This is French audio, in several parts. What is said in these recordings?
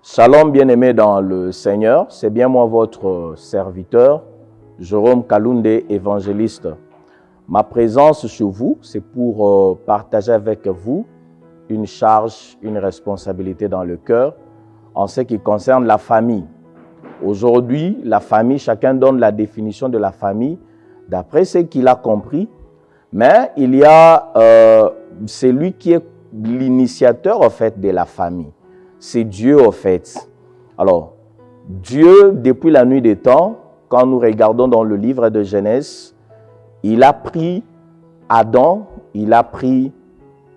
Shalom bien-aimés dans le Seigneur, c'est bien moi votre serviteur, Jérôme Kalunde, évangéliste. Ma présence chez vous, c'est pour partager avec vous une charge, une responsabilité dans le cœur en ce qui concerne la famille. Aujourd'hui, la famille, chacun donne la définition de la famille d'après ce qu'il a compris, mais il y a celui qui est l'initiateur en fait de la famille. C'est Dieu en fait. Alors, Dieu, depuis la nuit des temps, quand nous regardons dans le livre de Genèse, il a pris Adam,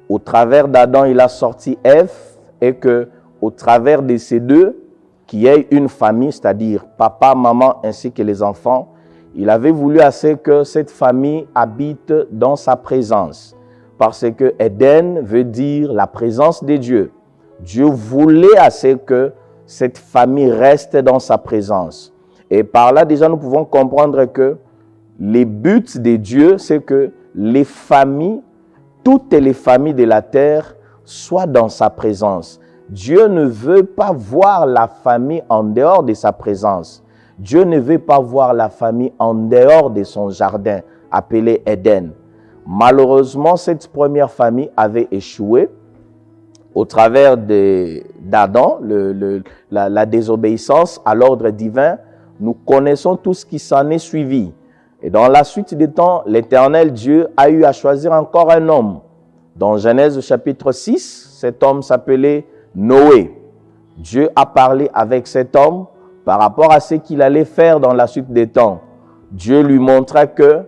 au travers d'Adam, il a sorti Ève, et que au travers de ces deux, qu'il y ait une famille, c'est-à-dire papa, maman, ainsi que les enfants, il avait voulu assez que cette famille habite dans sa présence. Parce que Éden veut dire la présence de Dieu. Dieu voulait assez que cette famille reste dans sa présence. Et par là, déjà, nous pouvons comprendre que les buts de Dieu, c'est que les familles, toutes les familles de la terre, soient dans sa présence. Dieu ne veut pas voir la famille en dehors de sa présence. Dieu ne veut pas voir la famille en dehors de son jardin, appelé Éden. Malheureusement, cette première famille avait échoué. Au travers d'Adam, la désobéissance à l'ordre divin, nous connaissons tout ce qui s'en est suivi. Et dans la suite des temps, l'Éternel Dieu a eu à choisir encore un homme. Dans Genèse chapitre 6, cet homme s'appelait Noé. Dieu a parlé avec cet homme par rapport à ce qu'il allait faire dans la suite des temps. Dieu lui montra que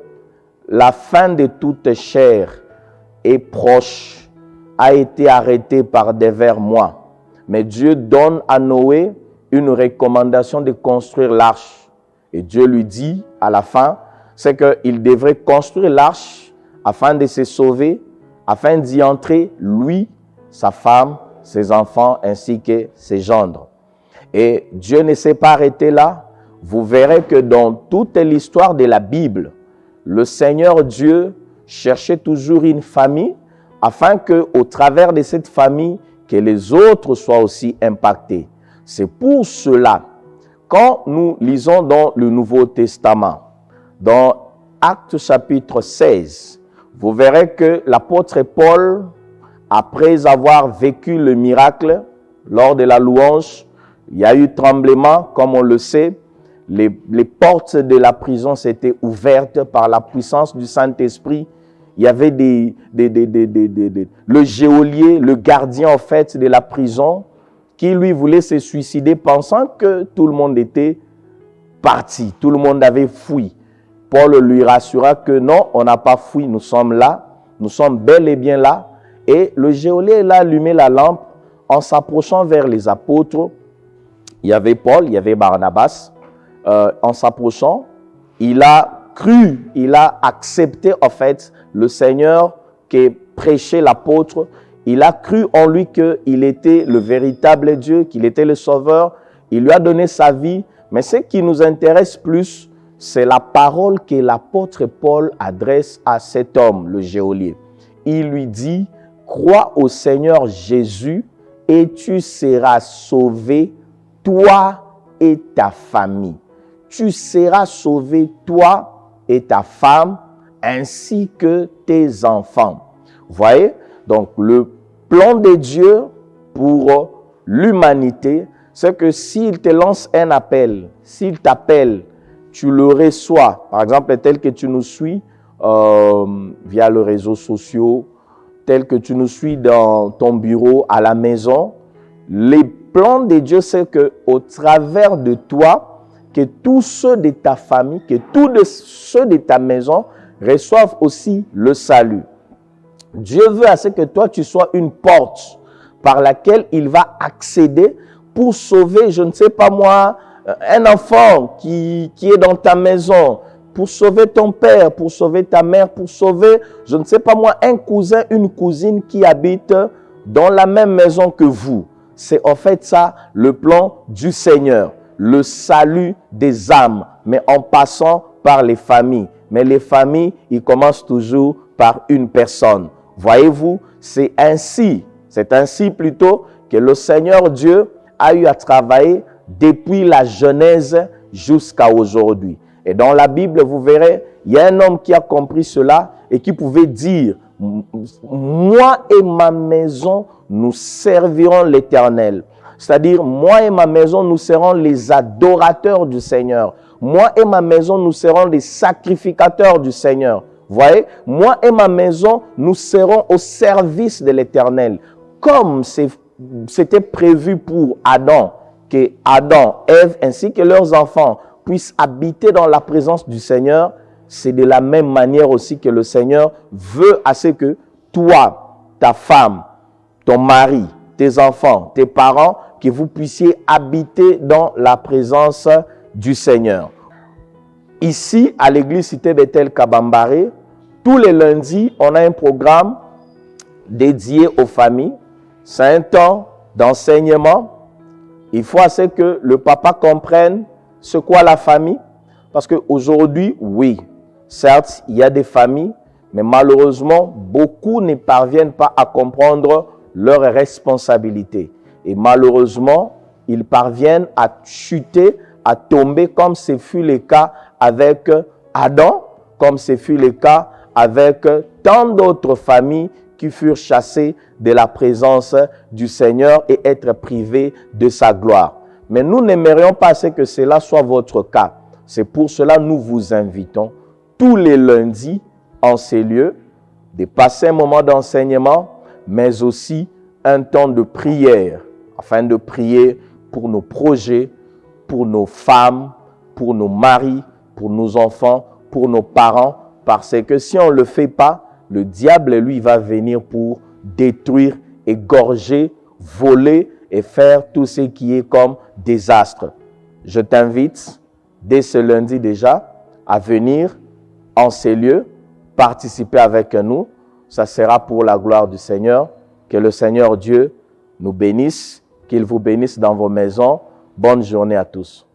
la fin de toute chair est proche, a été arrêté par divers mois. Mais Dieu donne à Noé une recommandation de construire l'arche. Et Dieu lui dit à la fin, c'est qu'il devrait construire l'arche afin de se sauver, afin d'y entrer lui, sa femme, ses enfants ainsi que ses gendres. Et Dieu ne s'est pas arrêté là. Vous verrez que dans toute l'histoire de la Bible, le Seigneur Dieu cherchait toujours une famille afin qu'au travers de cette famille, que les autres soient aussi impactés. C'est pour cela, quand nous lisons dans le Nouveau Testament, dans Actes chapitre 16, vous verrez que l'apôtre Paul, après avoir vécu le miracle, lors de la louange, il y a eu tremblement, comme on le sait, les portes de la prison s'étaient ouvertes par la puissance du Saint-Esprit. Il y avait le geôlier, le gardien en fait de la prison, qui lui voulait se suicider pensant que tout le monde était parti, tout le monde avait fui. Paul lui rassura que non, on n'a pas fui, nous sommes là, nous sommes bel et bien là. Et le geôlier a allumé la lampe en s'approchant vers les apôtres. Il y avait Paul, il y avait Barnabas. En s'approchant, il a cru, il a accepté en fait le Seigneur qui prêchait l'apôtre. Il a cru en lui qu'il était le véritable Dieu, qu'il était le Sauveur. Il lui a donné sa vie. Mais ce qui nous intéresse plus, c'est la parole que l'apôtre Paul adresse à cet homme, le geôlier. Il lui dit, crois au Seigneur Jésus et tu seras sauvé, toi et ta famille. Tu seras sauvé, toi et ta femme, ainsi que tes enfants. Vous voyez? Donc, le plan de Dieu pour l'humanité, c'est que s'il te lance un appel, s'il t'appelle, tu le reçois. Par exemple, tel que tu nous suis via les réseaux sociaux, tel que tu nous suis dans ton bureau, à la maison, les plans de Dieu, c'est qu'au travers de toi, que tous ceux de ta famille, que tous ceux de ta maison reçoivent aussi le salut. Dieu veut à ce que toi, tu sois une porte par laquelle il va accéder pour sauver, je ne sais pas moi, un enfant qui est dans ta maison, pour sauver ton père, pour sauver ta mère, pour sauver, je ne sais pas moi, un cousin, une cousine qui habite dans la même maison que vous. C'est en fait ça le plan du Seigneur, le salut des âmes, mais en passant par les familles. Mais les familles, ils commencent toujours par une personne. Voyez-vous, c'est ainsi plutôt que le Seigneur Dieu a eu à travailler depuis la Genèse jusqu'à aujourd'hui. Et dans la Bible, vous verrez, il y a un homme qui a compris cela et qui pouvait dire, moi et ma maison, nous servirons l'Éternel. C'est-à-dire, moi et ma maison, nous serons les adorateurs du Seigneur. Moi et ma maison, nous serons les sacrificateurs du Seigneur. Vous voyez, moi et ma maison, nous serons au service de l'Éternel. Comme c'était prévu pour Adam, que Adam, Ève ainsi que leurs enfants puissent habiter dans la présence du Seigneur, c'est de la même manière aussi que le Seigneur veut à ce que toi, ta femme, ton mari, tes enfants, tes parents, que vous puissiez habiter dans la présence du Seigneur. Ici, à l'église Cité Bethel Kabambare, tous les lundis, on a un programme dédié aux familles. C'est un temps d'enseignement. Il faut assez que le papa comprenne ce qu'est la famille. Parce qu'aujourd'hui, oui, certes, il y a des familles, mais malheureusement, beaucoup ne parviennent pas à comprendre leurs responsabilités. Et malheureusement, ils parviennent à chuter, à tomber, comme ce fut le cas avec Adam, comme ce fut le cas avec tant d'autres familles qui furent chassées de la présence du Seigneur et être privées de sa gloire. Mais nous n'aimerions pas que cela soit votre cas. C'est pour cela que nous vous invitons tous les lundis en ces lieux de passer un moment d'enseignement, mais aussi un temps de prière, afin de prier pour nos projets, pour nos femmes, pour nos maris, pour nos enfants, pour nos parents, parce que si on ne le fait pas, le diable, lui, va venir pour détruire, égorger, voler et faire tout ce qui est comme désastre. Je t'invite, dès ce lundi déjà, à venir en ces lieux, participer avec nous. Ça sera pour la gloire du Seigneur. Que le Seigneur Dieu nous bénisse, qu'il vous bénisse dans vos maisons. Bonne journée à tous.